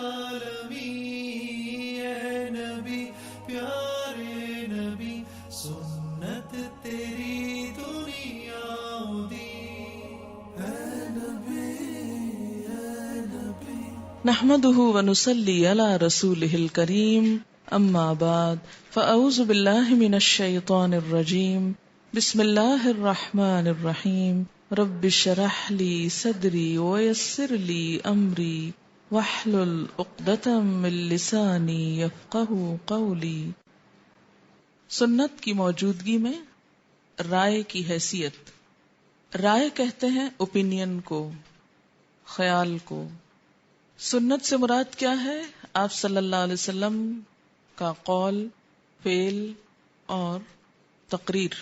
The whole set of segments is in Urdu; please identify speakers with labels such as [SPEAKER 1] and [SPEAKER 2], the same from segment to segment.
[SPEAKER 1] عالمی اے نبی پیارے نبی سنت تیری دنیا دی اے نبی اے نبی.
[SPEAKER 2] نحمده ونصلي على رسوله الكريم اما بعد فاعوذ بالله من الشيطان الرجيم بسم الله الرحمن الرحيم رب اشرح لي صدري ويسر لي امري واحلل عقدة من لساني يفقهوا قولي. سنت کی موجودگی میں رائے کی حیثیت. رائے کہتے ہیں اوپینین کو، خیال کو. سنت سے مراد کیا ہے؟ آپ صلی اللہ علیہ وسلم کا قول، فعل اور تقریر.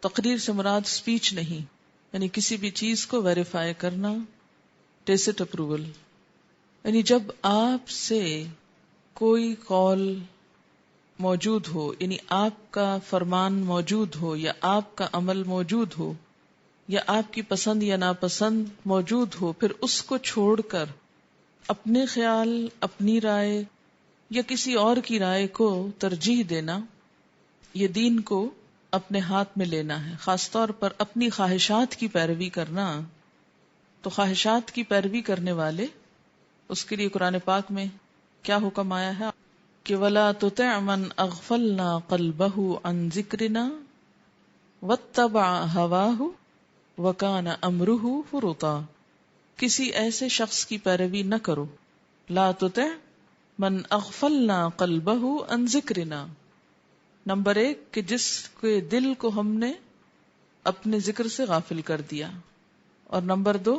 [SPEAKER 2] تقریر سے مراد سپیچ نہیں، یعنی کسی بھی چیز کو ویریفائی کرنا، ٹیسٹ اپروول. یعنی جب آپ سے کوئی قول موجود ہو، یعنی آپ کا فرمان موجود ہو یا آپ کا عمل موجود ہو یا آپ کی پسند یا ناپسند موجود ہو، پھر اس کو چھوڑ کر اپنے خیال، اپنی رائے یا کسی اور کی رائے کو ترجیح دینا، یہ دین کو اپنے ہاتھ میں لینا ہے. خاص طور پر اپنی خواہشات کی پیروی کرنا. تو خواہشات کی پیروی کرنے والے، اس کے لیے قرآن پاک میں کیا حکم آیا ہے کہ وَلَا تُطِعْ مَنْ أَغْفَلْنَا قَلْبَهُ عَنْ ذِكْرِنَا وَاتَّبَعَ هَوَاهُ وَكَانَ أَمْرُهُ فُرُطًا. کسی ایسے شخص کی پیروی نہ کرو. لا تُطِعْ مَنْ أَغْفَلْنَا قَلْبَهُ عَنْ ذِكْرِنَا. نمبر 1 کہ جس کے دل کو ہم نے اپنے ذکر سے غافل کر دیا. اور نمبر 2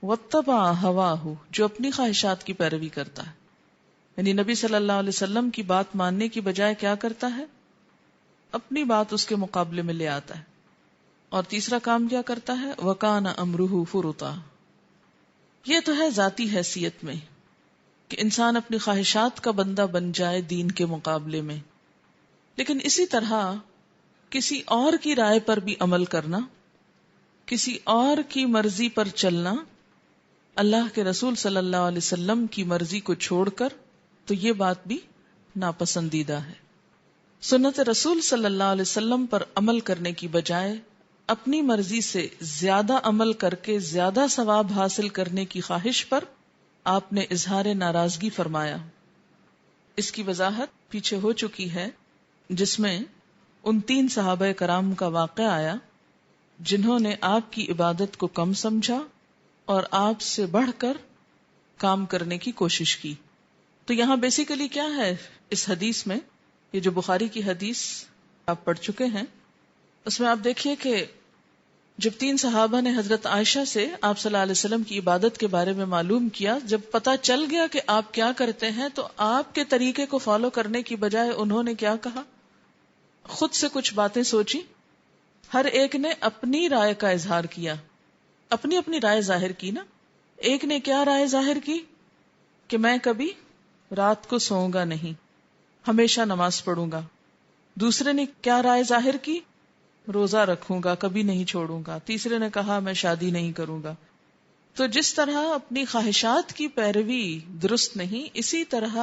[SPEAKER 2] وَاتَّبَعَ هَوَاهُ، جو اپنی خواہشات کی پیروی کرتا ہے. یعنی نبی صلی اللہ علیہ وسلم کی بات ماننے کی بجائے کیا کرتا ہے؟ اپنی بات اس کے مقابلے میں لے آتا ہے. اور تیسرا کام کیا کرتا ہے؟ وَكَانَ أَمْرُهُ فُرُطًا. یہ تو ہے ذاتی حیثیت میں کہ انسان اپنی خواہشات کا بندہ بن جائے دین کے مقابلے میں. لیکن اسی طرح کسی اور کی رائے پر بھی عمل کرنا، کسی اور کی مرضی پر چلنا، اللہ کے رسول صلی اللہ علیہ وسلم کی مرضی کو چھوڑ کر، تو یہ بات بھی ناپسندیدہ ہے. سنت رسول صلی اللہ علیہ وسلم پر عمل کرنے کی بجائے اپنی مرضی سے زیادہ عمل کر کے زیادہ ثواب حاصل کرنے کی خواہش پر آپ نے اظہار ناراضگی فرمایا. اس کی وضاحت پیچھے ہو چکی ہے، جس میں ان 3 صحابہ کرام کا واقعہ آیا جنہوں نے آپ کی عبادت کو کم سمجھا اور آپ سے بڑھ کر کام کرنے کی کوشش کی. تو یہاں بیسیکلی کیا ہے اس حدیث میں؟ یہ جو بخاری کی حدیث آپ پڑھ چکے ہیں، اس میں آپ دیکھیے کہ جب 3 صحابہ نے حضرت عائشہ سے آپ صلی اللہ علیہ وسلم کی عبادت کے بارے میں معلوم کیا، جب پتہ چل گیا کہ آپ کیا کرتے ہیں، تو آپ کے طریقے کو فالو کرنے کی بجائے انہوں نے کیا کہا؟ خود سے کچھ باتیں سوچی. ہر ایک نے اپنی رائے کا اظہار کیا، اپنی اپنی رائے ظاہر کی نا. ایک نے کیا رائے ظاہر کی کہ میں کبھی رات کو سوؤں گا نہیں، ہمیشہ نماز پڑھوں گا. دوسرے نے کیا رائے ظاہر کی؟ روزہ رکھوں گا، کبھی نہیں چھوڑوں گا. تیسرے نے کہا میں شادی نہیں کروں گا. تو جس طرح اپنی خواہشات کی پیروی درست نہیں، اسی طرح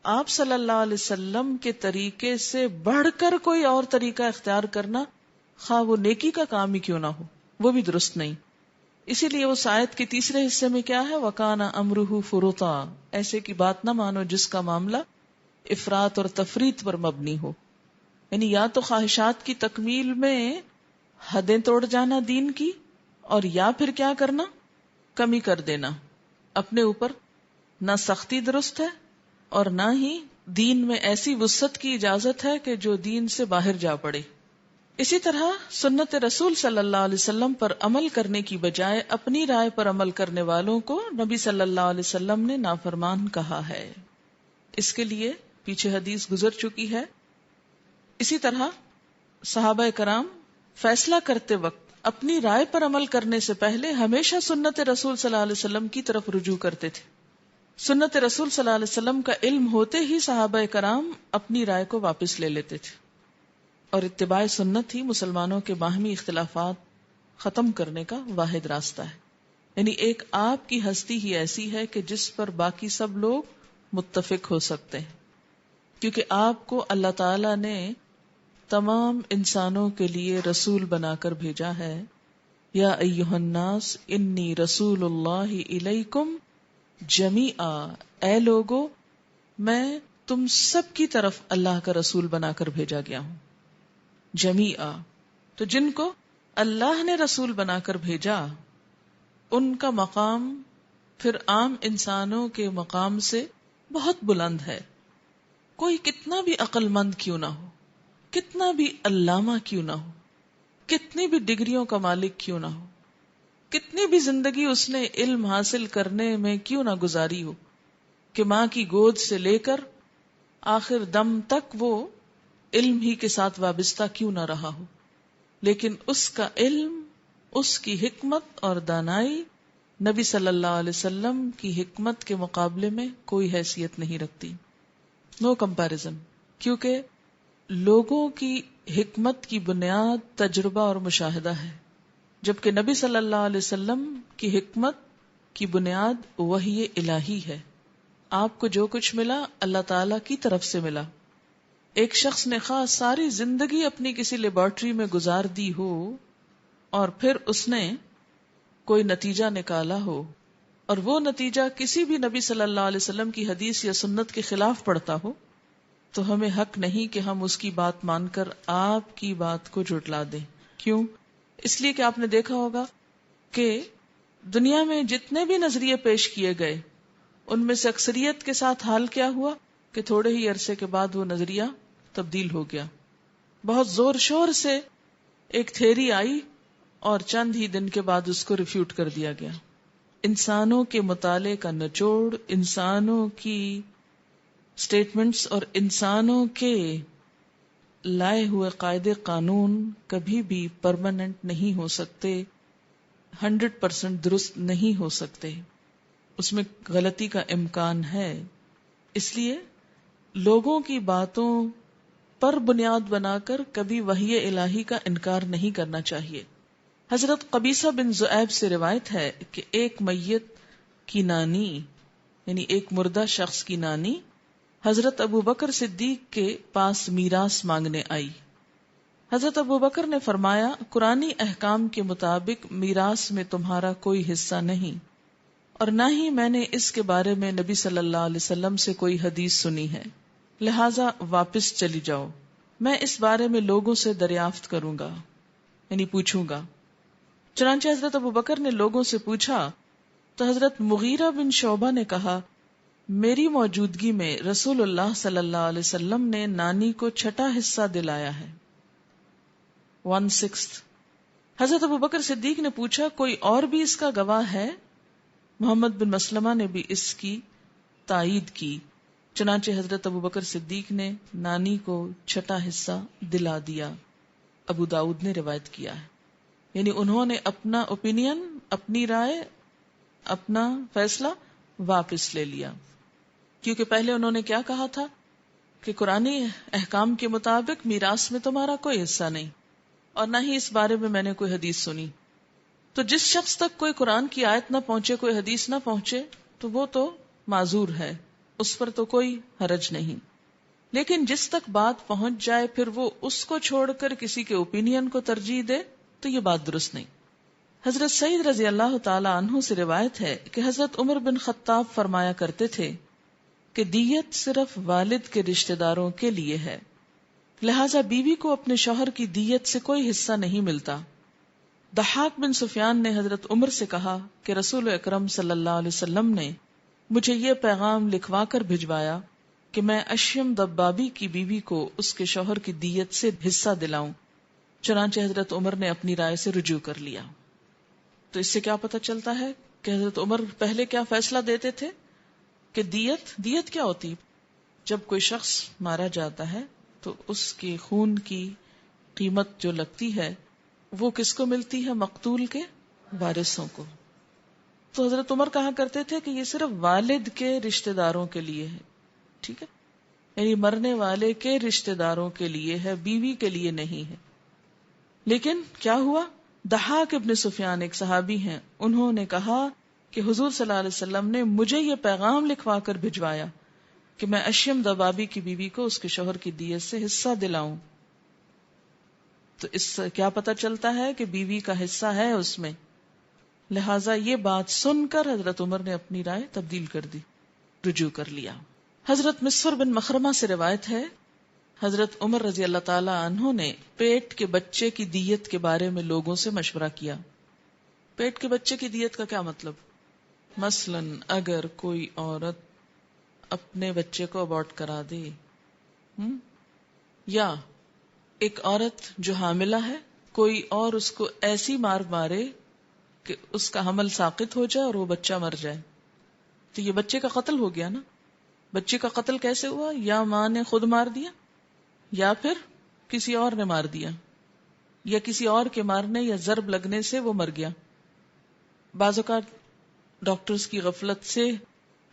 [SPEAKER 2] آپ صلی اللہ علیہ وسلم کے طریقے سے بڑھ کر کوئی اور طریقہ اختیار کرنا، خواہ وہ نیکی کا کام ہی کیوں نہ ہو، وہ بھی درست نہیں. اسی لیے اس آیت کے تیسرے حصے میں کیا ہے؟ وَكَانَ أَمْرُهُ فُرُطًا. ایسے کی بات نہ مانو جس کا معاملہ افراط اور تفریط پر مبنی ہو. یعنی یا تو خواہشات کی تکمیل میں حدیں توڑ جانا دین کی، اور یا پھر کیا کرنا؟ کمی کر دینا. اپنے اوپر نہ سختی درست ہے اور نہ ہی دین میں ایسی وسعت کی اجازت ہے کہ جو دین سے باہر جا پڑے. اسی طرح سنت رسول صلی اللہ علیہ وسلم پر عمل کرنے کی بجائے اپنی رائے پر عمل کرنے والوں کو نبی صلی اللہ علیہ وسلم نے نافرمان کہا ہے. اس کے لیے پیچھے حدیث گزر چکی ہے. اسی طرح صحابہ کرام فیصلہ کرتے وقت اپنی رائے پر عمل کرنے سے پہلے ہمیشہ سنت رسول صلی اللہ علیہ وسلم کی طرف رجوع کرتے تھے. سنت رسول صلی اللہ علیہ وسلم کا علم ہوتے ہی صحابہ کرام اپنی رائے کو واپس لے لیتے تھے. اور اتباع سنت ہی مسلمانوں کے باہمی اختلافات ختم کرنے کا واحد راستہ ہے. یعنی ایک آپ کی ہستی ہی ایسی ہے کہ جس پر باقی سب لوگ متفق ہو سکتے ہیں، کیونکہ آپ کو اللہ تعالی نے تمام انسانوں کے لیے رسول بنا کر بھیجا ہے. یا ایھا الناس انی رسول اللہ الیکم جمیعا، اے لوگو میں تم سب کی طرف اللہ کا رسول بنا کر بھیجا گیا ہوں. جمیعا، تو جن کو اللہ نے رسول بنا کر بھیجا ان کا مقام پھر عام انسانوں کے مقام سے بہت بلند ہے. کوئی کتنا بھی عقل مند کیوں نہ ہو، کتنا بھی علامہ کیوں نہ ہو، کتنی بھی ڈگریوں کا مالک کیوں نہ ہو، کتنی بھی زندگی اس نے علم حاصل کرنے میں کیوں نہ گزاری ہو، کہ ماں کی گود سے لے کر آخر دم تک وہ علم ہی کے ساتھ وابستہ کیوں نہ رہا ہو، لیکن اس کا علم، اس کی حکمت اور دانائی نبی صلی اللہ علیہ وسلم کی حکمت کے مقابلے میں کوئی حیثیت نہیں رکھتی. No comparison. کیونکہ لوگوں کی حکمت کی بنیاد تجربہ اور مشاہدہ ہے، جبکہ نبی صلی اللہ علیہ وسلم کی حکمت کی بنیاد وحی الہی ہے. آپ کو جو کچھ ملا اللہ تعالی کی طرف سے ملا. ایک شخص نے خاص ساری زندگی اپنی کسی لیبارٹری میں گزار دی ہو اور پھر اس نے کوئی نتیجہ نکالا ہو اور وہ نتیجہ کسی بھی نبی صلی اللہ علیہ وسلم کی حدیث یا سنت کے خلاف پڑتا ہو، تو ہمیں حق نہیں کہ ہم اس کی بات مان کر آپ کی بات کو جھٹلا دیں. کیوں؟ اس لیے کہ آپ نے دیکھا ہوگا کہ دنیا میں جتنے بھی نظریے پیش کیے گئے ان میں سے اکثریت کے ساتھ حال کیا ہوا کہ تھوڑے ہی عرصے کے بعد وہ نظریہ تبدیل ہو گیا. بہت زور شور سے ایک تھیری آئی اور چند ہی دن کے بعد اس کو ریفیوٹ کر دیا گیا. انسانوں کے مطالعے کا نچوڑ، انسانوں کی سٹیٹمنٹس اور انسانوں کے لائے ہوئے قاعدے قانون کبھی بھی پرماننٹ نہیں ہو سکتے، 100% درست نہیں ہو سکتے، اس میں غلطی کا امکان ہے. اس لیے لوگوں کی باتوں پر بنیاد بنا کر کبھی وحی الہی کا انکار نہیں کرنا چاہیے. حضرت قبیصہ بن ذؤیب سے روایت ہے کہ ایک میت کی نانی، یعنی ایک مردہ شخص کی نانی، حضرت ابو بکر صدیق کے پاس میراث مانگنے آئی. حضرت ابو بکر نے فرمایا، قرآنی احکام کے مطابق میراث میں تمہارا کوئی حصہ نہیں، اور نہ ہی میں نے اس کے بارے میں نبی صلی اللہ علیہ وسلم سے کوئی حدیث سنی ہے، لہٰذا واپس چلی جاؤ، میں اس بارے میں لوگوں سے دریافت کروں گا، یعنی پوچھوں گا. چنانچہ حضرت ابو بکر نے لوگوں سے پوچھا تو حضرت مغیرہ بن شعبہ نے کہا، میری موجودگی میں رسول اللہ صلی اللہ علیہ وسلم نے نانی کو 6واں حصہ دلایا ہے. 1/6. حضرت ابو بکر صدیق نے پوچھا، کوئی اور بھی اس کا گواہ ہے؟ محمد بن مسلمہ نے بھی اس کی تائید کی. چنانچہ حضرت ابو بکر صدیق نے نانی کو 6واں حصہ دلا دیا. ابو داؤد نے روایت کیا ہے. یعنی انہوں نے اپنا اوپینین، اپنی رائے، اپنا فیصلہ واپس لے لیا، کیونکہ پہلے انہوں نے کیا کہا تھا کہ قرآنی احکام کے مطابق میراث میں تمہارا کوئی حصہ نہیں، اور نہ ہی اس بارے میں نے کوئی حدیث سنی. تو جس شخص تک کوئی قرآن کی آیت نہ پہنچے، کوئی حدیث نہ پہنچے، تو وہ تو معذور ہے، اس پر تو کوئی حرج نہیں. لیکن جس تک بات پہنچ جائے پھر وہ اس کو چھوڑ کر کسی کے اوپینین کو ترجیح دے تو یہ بات درست نہیں. حضرت سعید رضی اللہ تعالی عنہ سے روایت ہے کہ حضرت عمر بن خطاب فرمایا کرتے تھے کہ دیت صرف والد کے رشتہ داروں کے لیے ہے، لہذا بیوی کو اپنے شوہر کی دیت سے کوئی حصہ نہیں ملتا. ضحاک بن سفیان نے حضرت عمر سے کہا کہ رسول اکرم صلی اللہ علیہ وسلم نے مجھے یہ پیغام لکھوا کر بھجوایا کہ میں اشیم دبابی کی بیوی کو اس کے شوہر کی دیت سے حصہ دلاؤں. چنانچہ حضرت عمر نے اپنی رائے سے رجوع کر لیا. تو اس سے کیا پتہ چلتا ہے کہ حضرت عمر پہلے کیا فیصلہ دیتے تھے کہ دیت کیا ہوتی؟ جب کوئی شخص مارا جاتا ہے تو اس کے خون کی قیمت جو لگتی ہے وہ کس کو ملتی ہے؟ مقتول کے وارثوں کو. تو حضرت عمر کہا کرتے تھے کہ یہ صرف والد کے رشتہ داروں کے لیے ہے، ٹھیک ہے، یعنی مرنے والے کے رشتہ داروں کے لیے ہے، بیوی کے لیے نہیں ہے. لیکن کیا ہوا دحاک ابن سفیان ایک صحابی ہیں، انہوں نے کہا کہ حضور صلی اللہ علیہ وسلم نے مجھے یہ پیغام لکھوا کر بھجوایا کہ میں اشیم دبابی کی بیوی کو اس کے شوہر کی دیت سے حصہ دلاؤں. تو اس سے کیا پتہ چلتا ہے کہ بیوی کا حصہ ہے اس میں. لہٰذا یہ بات سن کر حضرت عمر نے اپنی رائے تبدیل کر دی، رجوع کر لیا. حضرت مسفر بن مخرمہ سے روایت ہے، حضرت عمر رضی اللہ تعالی عنہ نے پیٹ کے بچے کی دیت کے بارے میں لوگوں سے مشورہ کیا. پیٹ کے بچے کی دیت کا کیا مطلب؟ مثلا اگر کوئی عورت اپنے بچے کو ابورٹ کرا دے، یا ایک عورت جو حاملہ ہے کوئی اور اس کو ایسی مار مارے کہ اس کا حمل ساقط ہو جائے اور وہ بچہ مر جائے، تو یہ بچے کا قتل ہو گیا نا. بچے کا قتل کیسے ہوا؟ یا ماں نے خود مار دیا یا پھر کسی اور نے مار دیا، یا کسی اور کے مارنے یا ضرب لگنے سے وہ مر گیا. بعض اوقات ڈاکٹرز کی غفلت سے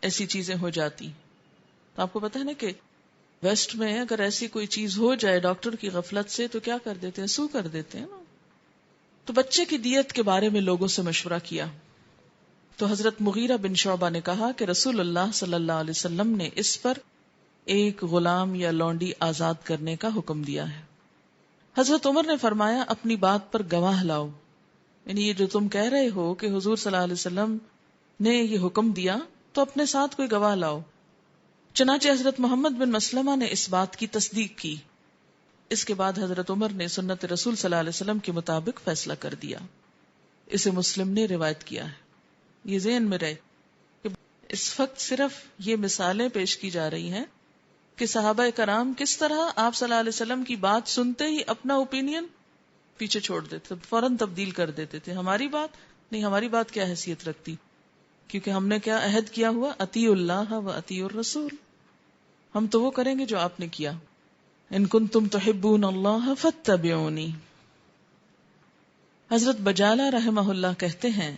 [SPEAKER 2] ایسی چیزیں ہو جاتی. تو آپ کو پتہ ہے نا کہ ویسٹ میں اگر ایسی کوئی چیز ہو جائے ڈاکٹر کی غفلت سے تو کیا کر دیتے ہیں؟ سو کر دیتے ہیں نا. تو بچے کی دیت کے بارے میں لوگوں سے مشورہ کیا تو حضرت مغیرہ بن شعبہ نے کہا کہ رسول اللہ صلی اللہ علیہ وسلم نے اس پر ایک غلام یا لونڈی آزاد کرنے کا حکم دیا ہے. حضرت عمر نے فرمایا اپنی بات پر گواہ لاؤ، یعنی یہ جو تم کہہ رہے ہو کہ حضور صلی اللہ علیہ وسلم نے یہ حکم دیا تو اپنے ساتھ کوئی گواہ لاؤ. چنانچہ حضرت محمد بن مسلمہ نے اس بات کی تصدیق کی. اس کے بعد حضرت عمر نے سنت رسول صلی اللہ علیہ وسلم کے مطابق فیصلہ کر دیا. اسے مسلم نے روایت کیا ہے. یہ ذہن میں رہے کہ اس وقت صرف یہ مثالیں پیش کی جا رہی ہیں کہ صحابہ کرام کس طرح آپ صلی اللہ علیہ وسلم کی بات سنتے ہی اپنا اوپینین پیچھے چھوڑ دیتے، فوراً تبدیل کر دیتے تھے. ہماری بات نہیں، ہماری بات کیا حیثیت رکھتی، کیونکہ ہم نے کیا عہد کیا ہوا، اطیعوا اللہ و اطیعوا الرسول، ہم تو وہ کریں گے جو آپ نے کیا. ان کنتم تحبون اللہ فاتبعونی. حضرت بجالہ رحمہ اللہ کہتے ہیں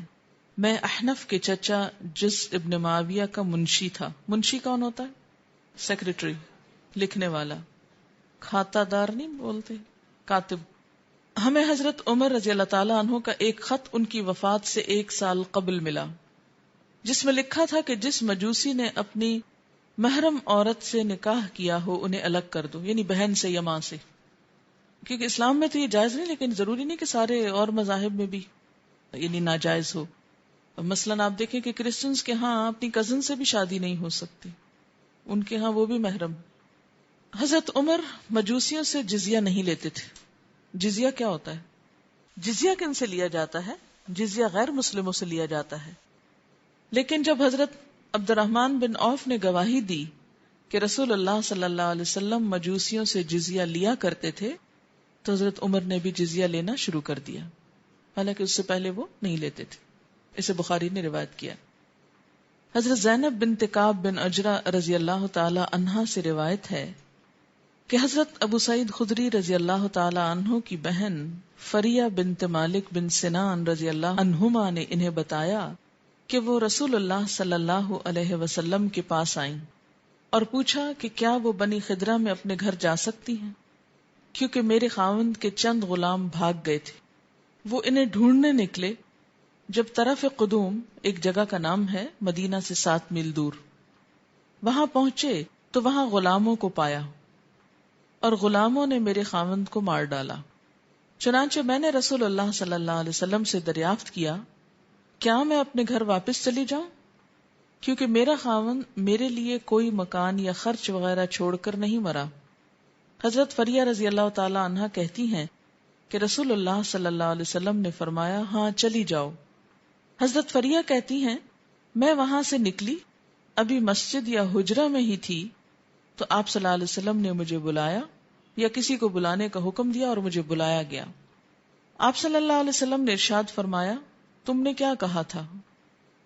[SPEAKER 2] میں احنف کے چچا جس ابن معاویہ کا منشی تھا. منشی کون ہوتا ہے؟ سیکریٹری، لکھنے والا، کھاتہ دار نہیں بولتے، کاتب. ہمیں حضرت عمر رضی اللہ تعالیٰ عنہ کا ایک خط ان کی وفات سے 1 سال قبل ملا جس میں لکھا تھا کہ جس مجوسی نے اپنی محرم عورت سے نکاح کیا ہو انہیں الگ کر دو، یعنی بہن سے یا ماں سے. کیونکہ اسلام میں تو یہ جائز نہیں، لیکن ضروری نہیں کہ سارے اور مذاہب میں بھی یعنی ناجائز ہو. مثلا آپ دیکھیں کہ کرسچنز کے ہاں اپنی کزن سے بھی شادی نہیں ہو سکتی، ان کے ہاں وہ بھی محرم. حضرت عمر مجوسیوں سے جزیہ نہیں لیتے تھے. جزیہ کیا ہوتا ہے؟ جزیہ کن سے لیا جاتا ہے؟ جزیہ غیر مسلموں سے لیا جاتا ہے. لیکن جب حضرت عبد الرحمن بن عوف نے گواہی دی کہ رسول اللہ صلی اللہ علیہ وسلم مجوسیوں سے جزیہ لیا کرتے تھے تو حضرت عمر نے بھی جزیہ لینا شروع کر دیا، حالانکہ اس سے پہلے وہ نہیں لیتے تھے. اسے بخاری نے روایت کیا. حضرت زینب بنت کعب بن عجرہ رضی اللہ تعالی عنہا سے روایت ہے کہ حضرت ابو سعید خدری رضی اللہ تعالی عنہ کی بہن فریہ بنت مالک بن سنان رضی اللہ عنہما نے انہیں بتایا کہ وہ رسول اللہ صلی اللہ علیہ وسلم کے پاس آئیں اور پوچھا کہ کیا وہ بنی خدرہ میں اپنے گھر جا سکتی ہیں، کیونکہ میرے خاوند کے چند غلام بھاگ گئے تھے. وہ انہیں ڈھونڈنے نکلے. جب طرف قدوم ایک جگہ کا نام ہے مدینہ سے 7 میل دور، وہاں پہنچے تو وہاں غلاموں کو پایا اور غلاموں نے میرے خاوند کو مار ڈالا. چنانچہ میں نے رسول اللہ صلی اللہ علیہ وسلم سے دریافت کیا کیا میں اپنے گھر واپس چلی جاؤں، کیونکہ میرا خاوند میرے لیے کوئی مکان یا خرچ وغیرہ چھوڑ کر نہیں مرا. حضرت فریہ رضی اللہ تعالی عنہا کہتی ہیں کہ رسول اللہ صلی اللہ علیہ وسلم نے فرمایا ہاں چلی جاؤ. حضرت فریہ کہتی ہیں میں وہاں سے نکلی، ابھی مسجد یا حجرہ میں ہی تھی تو آپ صلی اللہ علیہ وسلم نے مجھے بلایا یا کسی کو بلانے کا حکم دیا اور مجھے بلایا گیا. آپ صلی اللہ علیہ وسلم نے ارشاد فرمایا تم نے کیا کہا تھا؟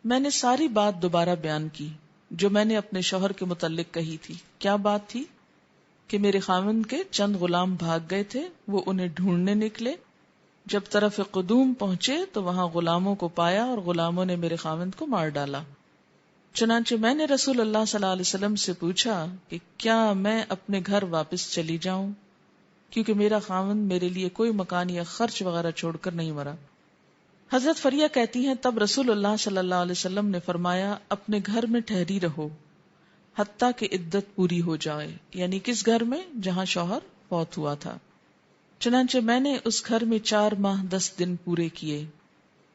[SPEAKER 2] میں نے ساری بات دوبارہ بیان کی جو میں نے اپنے شوہر کے متعلق کہی تھی. کیا بات تھی؟ کہ میرے خاوند کے چند غلام بھاگ گئے تھے، وہ انہیں ڈھونڈنے نکلے. جب طرف قدوم پہنچے تو وہاں غلاموں کو پایا اور غلاموں نے میرے خاوند کو مار ڈالا. چنانچہ میں نے رسول اللہ صلی اللہ علیہ وسلم سے پوچھا کہ کیا میں اپنے گھر واپس چلی جاؤں، کیونکہ میرا خاوند میرے لیے کوئی مکان یا خرچ وغیرہ چھوڑ کر نہیں مرا. حضرت فریہ کہتی ہیں تب رسول اللہ صلی اللہ علیہ وسلم نے فرمایا اپنے گھر میں ٹھہری رہو حتیٰ کہ عدت پوری ہو جائے، یعنی کس گھر میں؟ جہاں شوہر فوت ہوا تھا۔ چنانچہ میں نے اس گھر میں 4 ماہ 10 دن پورے کیے۔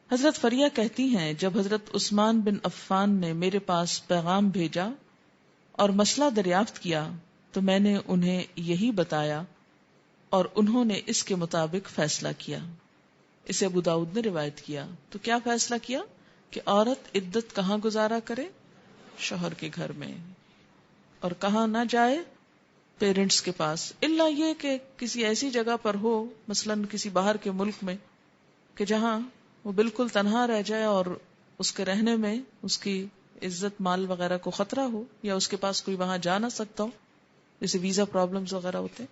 [SPEAKER 2] حضرت فریہ کہتی ہیں جب حضرت عثمان بن عفان نے میرے پاس پیغام بھیجا اور مسئلہ دریافت کیا تو میں نے انہیں یہی بتایا اور انہوں نے اس کے مطابق فیصلہ کیا۔ اسے ابو داؤد نے روایت کیا۔ تو کیا فیصلہ کیا کہ عورت عدت کہاں گزارا کرے؟ شوہر کے گھر میں، اور کہاں نہ جائے؟ پیرنٹس کے پاس، الا یہ کہ کسی ایسی جگہ پر ہو، مثلا کسی باہر کے ملک میں، کہ جہاں وہ بالکل تنہا رہ جائے اور اس کے رہنے میں اس کی عزت مال وغیرہ کو خطرہ ہو، یا اس کے پاس کوئی وہاں جا نہ سکتا ہو، جیسے ویزا پرابلمز وغیرہ ہوتے ہیں،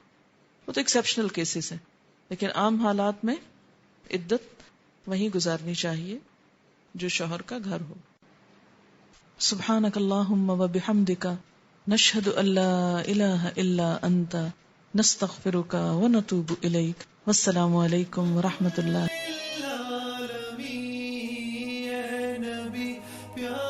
[SPEAKER 2] وہ تو ایکسیپشنل کیسز ہیں، لیکن عام حالات میں عدت وہیں گزارنی چاہیے جو شوہر کا گھر ہو۔ سبحانک اللہم و بحمدک نشہد ان لا الہ الا انت نستغفرک و نتوب الیک۔ والسلام علیکم ورحمۃ اللہ۔
[SPEAKER 1] العالمین، اے نبی پیارے